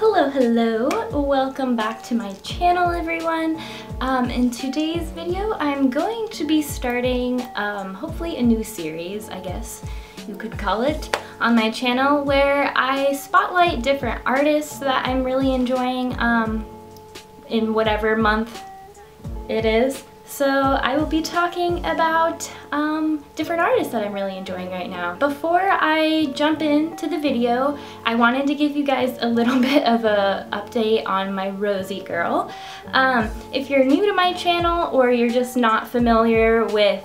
Hello, welcome back to my channel, everyone. In today's video, I'm going to be starting hopefully a new series, I guess you could call it, on my channel where I spotlight different artists that I'm really enjoying in whatever month it is. So I will be talking about different artists that I'm really enjoying right now. Before I jump into the video, I wanted to give you guys a little bit of a update on my Rosie girl. If you're new to my channel or you're just not familiar with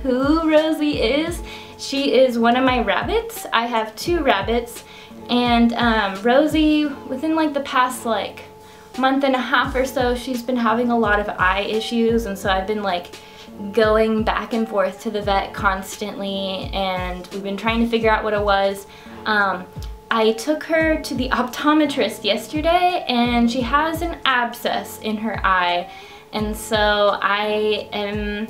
who Rosie is, she is one of my rabbits. I have two rabbits, and Rosie, within like the past month and a half or so, she's been having a lot of eye issues, and so I've been like going back and forth to the vet constantly, and we've been trying to figure out what it was. I took her to the optometrist yesterday, and she has an abscess in her eye, and so I am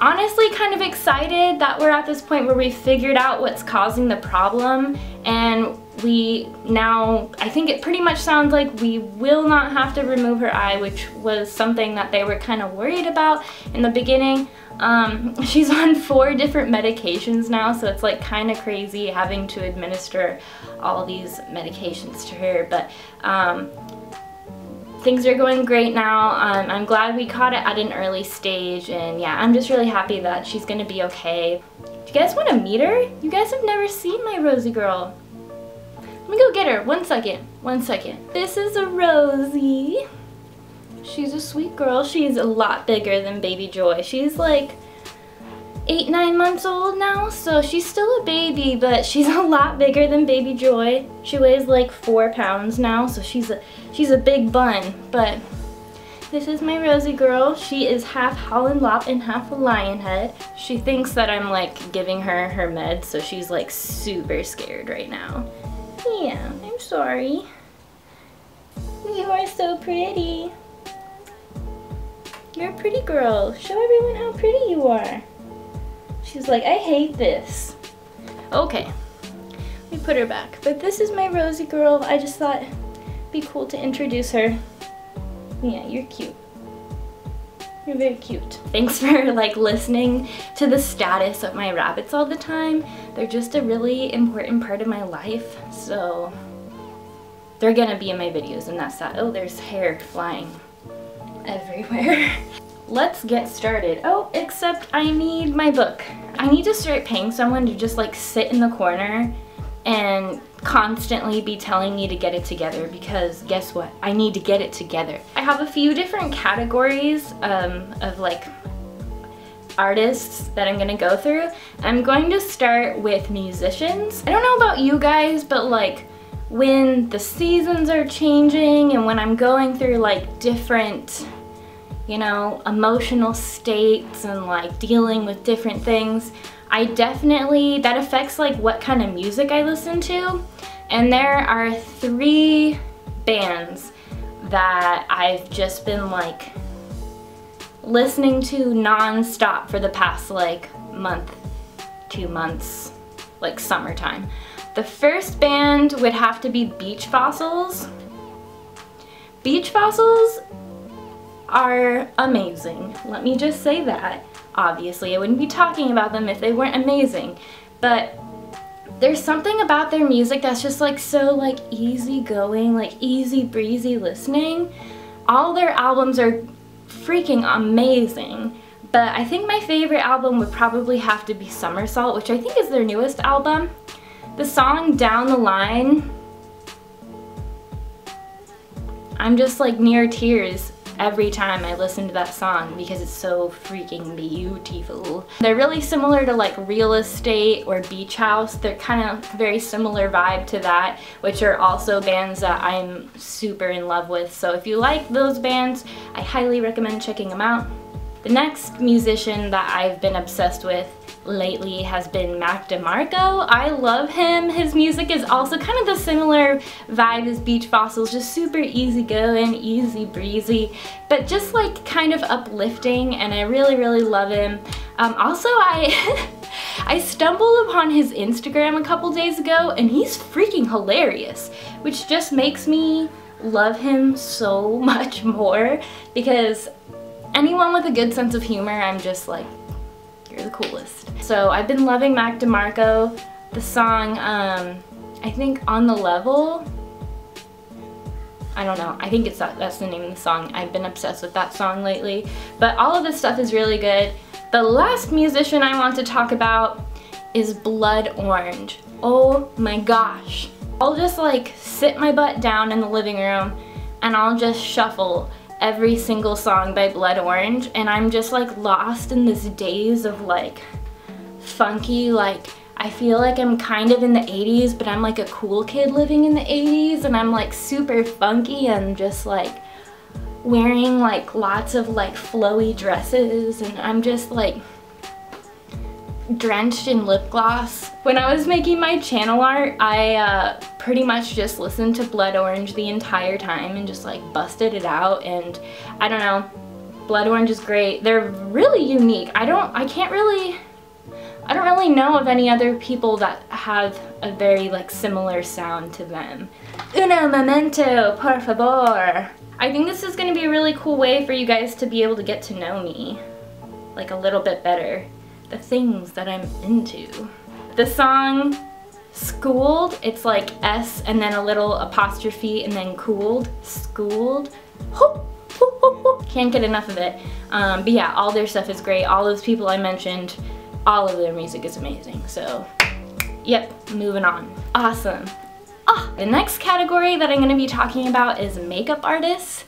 honestly kind of excited that we're at this point where we figured out what's causing the problem, and we now, I think it pretty much sounds like we will not have to remove her eye, which was something that they were kind of worried about in the beginning. She's on 4 different medications now, so it's like kind of crazy having to administer all these medications to her, but things are going great now. I'm glad we caught it at an early stage, and yeah, I'm just really happy that she's gonna be okay. Do you guys want to meet her? You guys have never seen my Rosie girl. Let me go get her. One second. This is a Rosie. She's a sweet girl. She's a lot bigger than Baby Joy. She's like 8-9 months old now, so she's still a baby, but she's a lot bigger than Baby Joy. She weighs like 4 pounds now, so she's a big bun. But this is my Rosie girl. She is half Holland Lop and half a lion head. She thinks that I'm like giving her her meds, so she's like super scared right now. Yeah, I'm sorry. You are so pretty. You're a pretty girl. Show everyone how pretty you are. She's like, I hate this. Okay, let me put her back. But this is my Rosie girl. I just thought it'd be cool to introduce her. Yeah, you're cute. You're very cute. Thanks for like listening to the status of my rabbits all the time. They're just a really important part of my life, so they're gonna be in my videos, and that's that. Oh, there's hair flying everywhere. Let's get started. Oh, except I need my book. I need to start paying someone to just like sit in the corner and constantly be telling me to get it together, because guess what? I need to get it together. I have a few different categories of like artists that I'm gonna go through. I'm going to start with musicians. I don't know about you guys, but like when the seasons are changing and when I'm going through like different, you know, emotional states and like dealing with different things, I definitely, that affects like what kind of music I listen to. And there are 3 bands that I've just been like listening to non-stop for the past like month, 2 months, like summertime. The first band would have to be Beach Fossils. Beach Fossils are amazing. Let me just say that. Obviously, I wouldn't be talking about them if they weren't amazing, but there's something about their music that's just like so like easygoing, like easy breezy listening. All their albums are freaking amazing, but I think my favorite album would probably have to be Somersault, which I think is their newest album. The song Down the Line, I'm just like near tears every time I listen to that song because it's so freaking beautiful. They're really similar to like Real Estate or Beach House. They're kind of very similar vibe to that, which are also bands that I'm super in love with. So if you like those bands, I highly recommend checking them out. The next musician that I've been obsessed with lately has been Demarco. I love him. His music is also kind of the similar vibe as Beach Fossils, just super easygoing, easy breezy, but just like kind of uplifting, and I really, really love him. Also, I stumbled upon his Instagram a couple days ago, and he's freaking hilarious, which just makes me love him so much more, because anyone with a good sense of humor, I'm just like, you're the coolest. So I've been loving Demarco. The song, I think On the Level, I don't know, I think that's the name of the song. I've been obsessed with that song lately, but all of this stuff is really good. The last musician I want to talk about is Blood Orange. Oh my gosh. I'll just like sit my butt down in the living room and I'll just shuffle every single song by Blood Orange, and I'm just like lost in this daze of like funky, like I feel like I'm kind of in the 80s, but I'm like a cool kid living in the 80s, and I'm like super funky and just like wearing like lots of like flowy dresses, and I'm just like drenched in lip gloss. When I was making my channel art, I pretty much just listened to Blood Orange the entire time and just like busted it out, and I don't know, Blood Orange is great. They're really unique. I don't really know of any other people that have a very like similar sound to them. Uno momento, por favor. I think this is going to be a really cool way for you guys to be able to get to know me like a little bit better. The things that I'm into. The song Schooled, it's like S and then a little apostrophe and then cooled, schooled. Can't get enough of it. But yeah, all their stuff is great. All those people I mentioned, all of their music is amazing. So, yep, moving on. Awesome. The next category that I'm going to be talking about is makeup artists.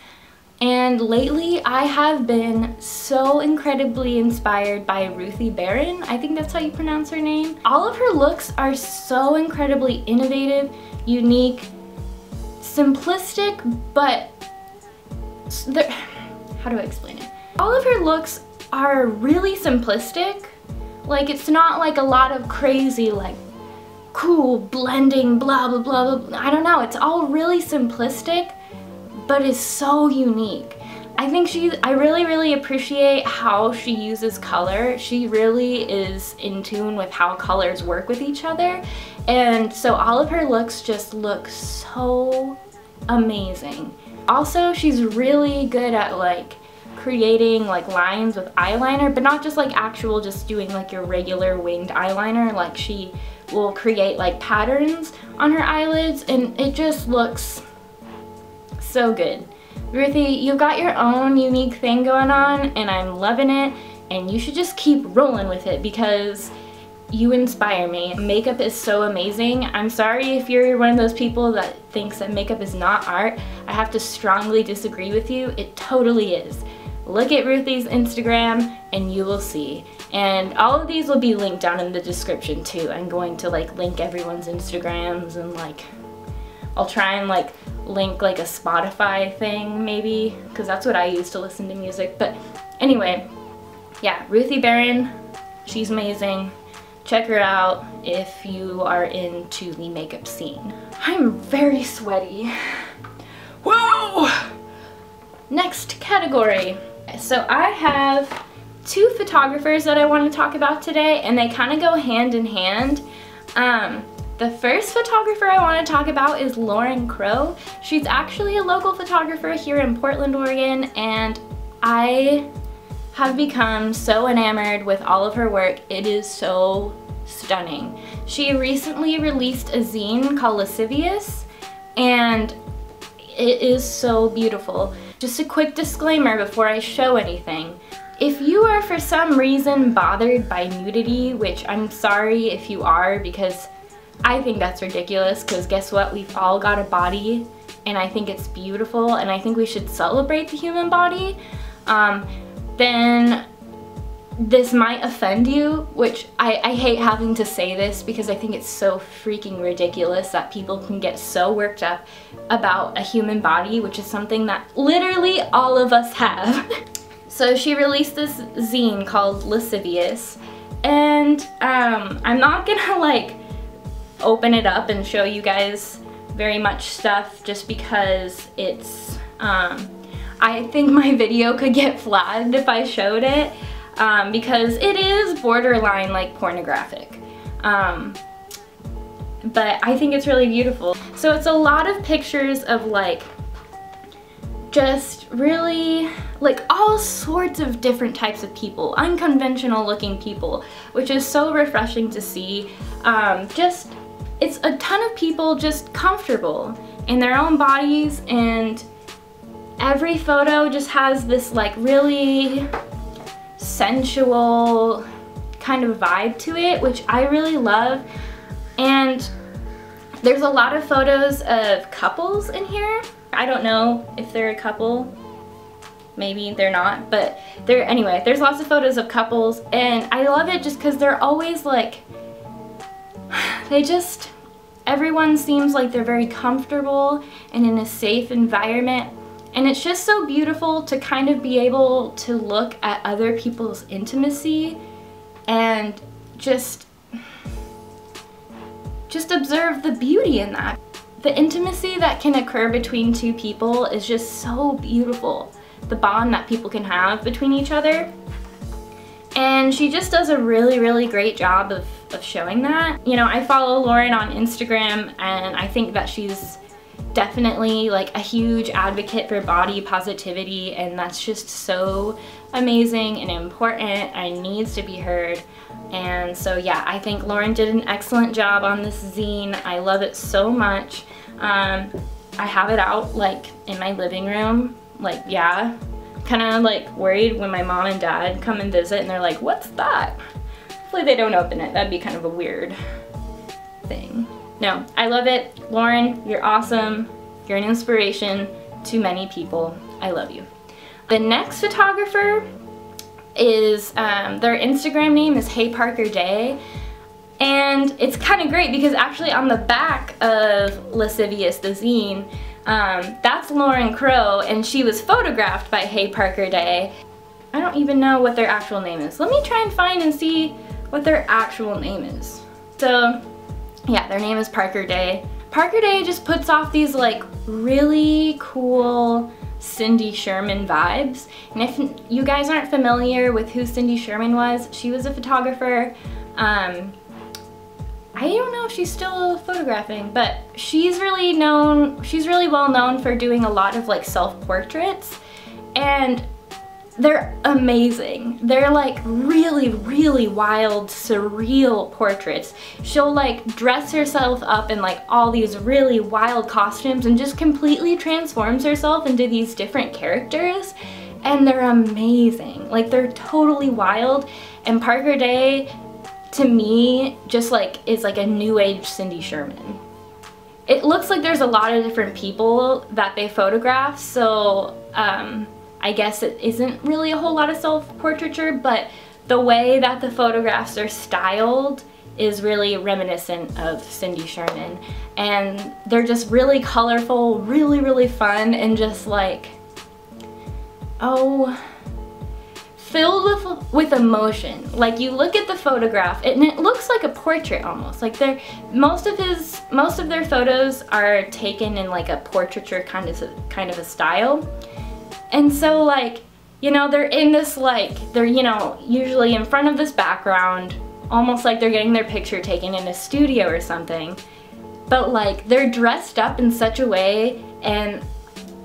And lately I have been so incredibly inspired by Ruthie Barone. I think that's how you pronounce her name. All of her looks are so incredibly innovative, unique, simplistic, but how do I explain it? All of her looks are really simplistic. Like, it's not like a lot of crazy like cool blending blah blah blah blah. I don't know, it's all really simplistic, but is so unique. I think I really appreciate how she uses color. She really is in tune with how colors work with each other, and so all of her looks just look so amazing. Also, she's really good at like creating like lines with eyeliner, but not just like actual just doing like your regular winged eyeliner. Like, she will create like patterns on her eyelids, and it just looks so good. Ruthie, you've got your own unique thing going on, and I'm loving it, and you should just keep rolling with it because you inspire me. Makeup is so amazing. I'm sorry if you're one of those people that thinks that makeup is not art. I have to strongly disagree with you. It totally is. Look at Ruthie's Instagram and you will see. And all of these will be linked down in the description too. I'm going to like link everyone's Instagrams, and like I'll try and like link like a Spotify thing maybe, because that's what I use to listen to music. But anyway, yeah, Ruthie Barone, she's amazing. Check her out if you are into the makeup scene. I'm very sweaty. Whoa! Next category. So I have two photographers that I want to talk about today, and they kind of go hand in hand. The first photographer I want to talk about is Lauren Crow. She's actually a local photographer here in Portland, Oregon, and I have become so enamored with all of her work. It is so stunning. She recently released a zine called Lascivious, and it is so beautiful. Just a quick disclaimer before I show anything. If you are for some reason bothered by nudity, which I'm sorry if you are, because I think that's ridiculous, because guess what? We've all got a body, and I think it's beautiful, and I think we should celebrate the human body. Then this might offend you, which I hate having to say this because I think it's so freaking ridiculous that people can get so worked up about a human body, which is something that literally all of us have. So she released this zine called Lascivious, And I'm not gonna like open it up and show you guys very much stuff just because it's, I think my video could get flagged if I showed it, because it is borderline like pornographic. But I think it's really beautiful. So it's a lot of pictures of like just really like all sorts of different types of people, unconventional looking people, which is so refreshing to see. It's a ton of people just comfortable in their own bodies, and every photo just has this like really sensual kind of vibe to it, which I really love. And there's a lot of photos of couples in here. I don't know if they're a couple, maybe they're not, but anyway, there's lots of photos of couples, and I love it just because they're always like, everyone seems like they're very comfortable and in a safe environment, and it's just so beautiful to kind of be able to look at other people's intimacy and just observe the beauty in that. The intimacy that can occur between two people is just so beautiful. The bond that people can have between each other. And she just does a really, really great job of showing that. You know, I follow Lauren on Instagram, and I think that she's definitely like a huge advocate for body positivity, and that's just so amazing and important and needs to be heard. And so yeah, I think Lauren did an excellent job on this zine. I love it so much. I have it out like in my living room, like, yeah, kind of like worried when my mom and dad come and visit and they're like, what's that? Hopefully they don't open it. That'd be kind of a weird thing. No, I love it. Lauren, you're awesome. You're an inspiration to many people. I love you. The next photographer is, their Instagram name is Hey Parker Day. And it's kind of great because actually on the back of Lascivious the zine, that's Lauren Crow, and she was photographed by Hey Parker Day. I don't even know what their actual name is. Let me try and find and see what their actual name is. So yeah, their name is Parker Day. Parker Day just puts off these like really cool Cindy Sherman vibes. And if you guys aren't familiar with who Cindy Sherman was, she was a photographer. I don't know if she's still photographing, but she's really well known for doing a lot of like self-portraits, and they're amazing. They're like really, really wild, surreal portraits. She'll like dress herself up in like all these really wild costumes and just completely transforms herself into these different characters, and they're amazing. Like, they're totally wild, and Parker Day, to me, just like is like a new age Cindy Sherman. It looks like there's a lot of different people that they photograph, so I guess it isn't really a whole lot of self-portraiture, but the way that the photographs are styled is really reminiscent of Cindy Sherman. And they're just really colorful, really, really fun, and just like, oh, filled with emotion. Like, you look at the photograph and it looks like a portrait almost. Like, most of their photos are taken in like a portraiture kind of a style. And so, like, you know, they're in this, like, they're, you know, usually in front of this background, almost like they're getting their picture taken in a studio or something. But like, they're dressed up in such a way and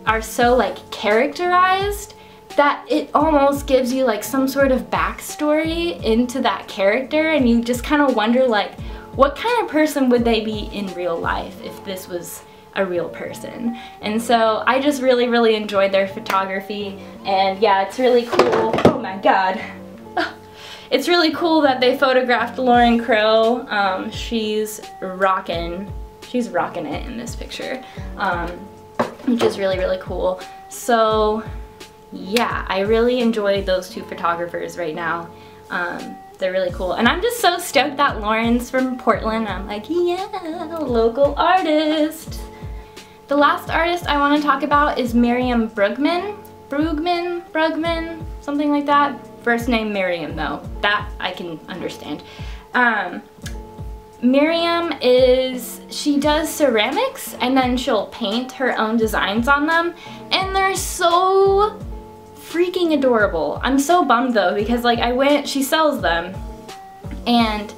are so like characterized that it almost gives you like some sort of backstory into that character, and you just kind of wonder like, what kind of person would they be in real life if this was a real person? And so I just really, really enjoyed their photography, and yeah, it's really cool. Oh my god. It's really cool that they photographed Lauren Crow. She's rocking it in this picture, which is really, really cool. So yeah, I really enjoy those two photographers right now. They're really cool, and I'm just so stoked that Lauren's from Portland. I'm like, yeah, local artist. The last artist I want to talk about is Miriam Brugmann, something like that. First name Miriam though, that I can understand. Miriam she does ceramics and then she'll paint her own designs on them, and they're so freaking adorable. I'm so bummed though, because like she sells them, and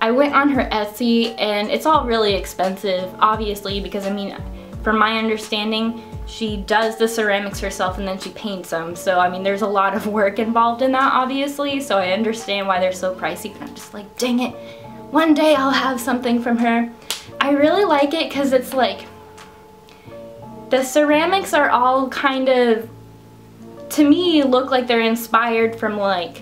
I went on her Etsy, and it's all really expensive, obviously, because I mean, from my understanding, she does the ceramics herself and then she paints them. So I mean, there's a lot of work involved in that, obviously, so I understand why they're so pricey, but I'm just like, dang it, one day I'll have something from her. I really like it because it's like, the ceramics are all kind of, to me, look like they're inspired from like,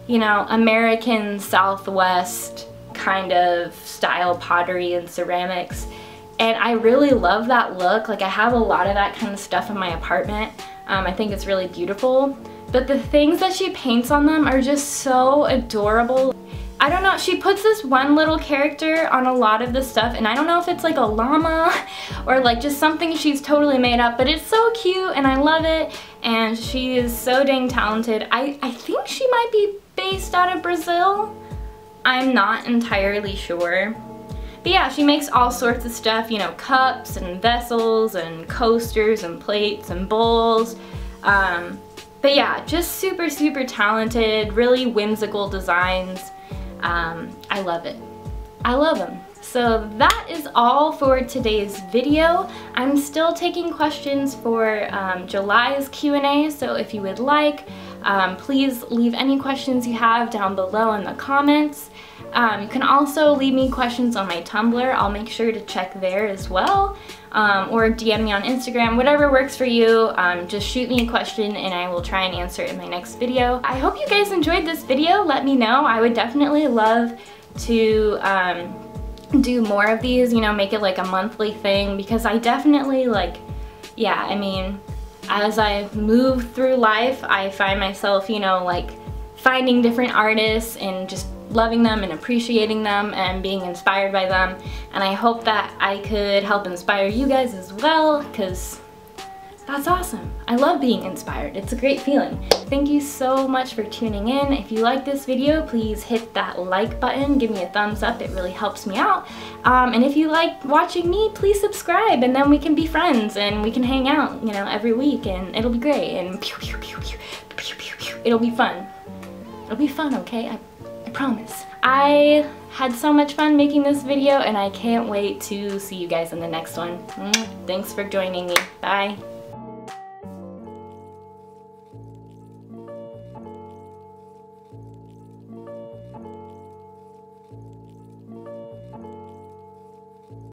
you know, American Southwest kind of style pottery and ceramics. And I really love that look. Like, I have a lot of that kind of stuff in my apartment. I think it's really beautiful. But the things that she paints on them are just so adorable. I don't know, she puts this one little character on a lot of the stuff, and I don't know if it's like a llama or like just something she's totally made up, but it's so cute and I love it, and she is so dang talented. I think she might be based out of Brazil. I'm not entirely sure. But yeah, she makes all sorts of stuff, you know, cups and vessels and coasters and plates and bowls. But yeah, just super, super talented, really whimsical designs. I love it. I love them. So that is all for today's video. I'm still taking questions for July's Q&A, so if you would like, please leave any questions you have down below in the comments. You can also leave me questions on my Tumblr. I'll make sure to check there as well. Or DM me on Instagram, whatever works for you. Just shoot me a question and I will try and answer it in my next video. I hope you guys enjoyed this video. Let me know. I would definitely love to do more of these, you know, make it like a monthly thing, because I definitely like, yeah, I mean, as I move through life, I find myself, you know, like finding different artists and just loving them and appreciating them and being inspired by them, and I hope that I could help inspire you guys as well, because that's awesome. I love being inspired. It's a great feeling. Thank you so much for tuning in. If you like this video, please hit that like button, give me a thumbs up, it really helps me out. And if you like watching me, please subscribe, and then we can be friends and we can hang out, you know, every week, and it'll be great, and pew, pew, pew, pew, pew, pew, pew. It'll be fun. It'll be fun, okay? I promise. I had so much fun making this video, and I can't wait to see you guys in the next one. Thanks for joining me. Bye.